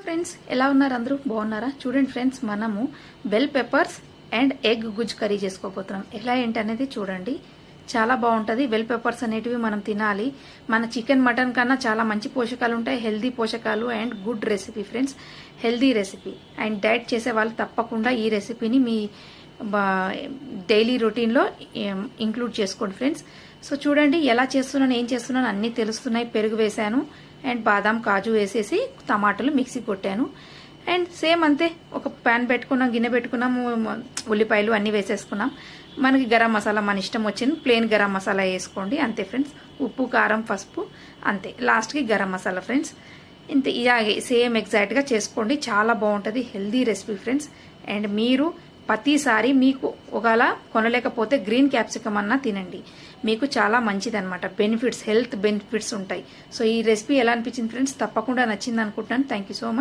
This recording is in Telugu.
ఫ్రెండ్స్, ఎలా ఉన్నారు? అందరూ బాగున్నారా? చూడండి ఫ్రెండ్స్, మనము బెల్ పెప్పర్స్ అండ్ ఎగ్ గుజ్ కర్రీ చేసుకోబోతున్నాం. ఎలా ఏంటి అనేది చూడండి. చాలా బాగుంటుంది. బెల్ పెప్పర్స్ అనేటివి మనం తినాలి. మన చికెన్ మటన్ కన్నా చాలా మంచి పోషకాలు ఉంటాయి. హెల్దీ పోషకాలు and good recipe friends. Healthy recipe and diet చేసే వాళ్ళు తప్పకుండా ఈ రెసిపీని మీ డైలీ రొటీన్లో ఇంక్లూడ్ చేసుకోండి ఫ్రెండ్స్. సో చూడండి ఎలా చేస్తున్నాను, ఏం చేస్తున్నాను అన్నీ తెలుస్తున్నాయి. పెరుగు వేసాను అండ్ బాదాం కాజు వేసేసి టమాటాలు మిక్సీ కొట్టాను. అండ్ సేమ్ అంతే, ఒక ప్యాన్ పెట్టుకున్నాం, గిన్నె పెట్టుకున్నాము, ఉల్లిపాయలు అన్నీ వేసేసుకున్నాం. మనకి గరం మసాలా మన ఇష్టం వచ్చింది, ప్లెయిన్ గరం మసాలా వేసుకోండి అంతే ఫ్రెండ్స్. ఉప్పు, కారం, పసుపు అంతే. లాస్ట్కి గరం మసాలా ఫ్రెండ్స్. ఇంత ఇలాగే సేమ్ ఎగ్జాక్ట్గా చేసుకోండి. చాలా బాగుంటుంది, హెల్దీ రెసిపీ ఫ్రెండ్స్. అండ్ మీరు ప్రతిసారి మీకు ఒకవేళ కొనలేకపోతే గ్రీన్ క్యాప్సికమ్ అన్నా తినండి, మీకు చాలా మంచిది అనమాట. బెనిఫిట్స్, హెల్త్ బెనిఫిట్స్ ఉంటాయి. సో ఈ రెసిపీ ఎలా అనిపించింది ఫ్రెండ్స్? తప్పకుండా నచ్చింది అనుకుంటున్నాను. Thank you so much.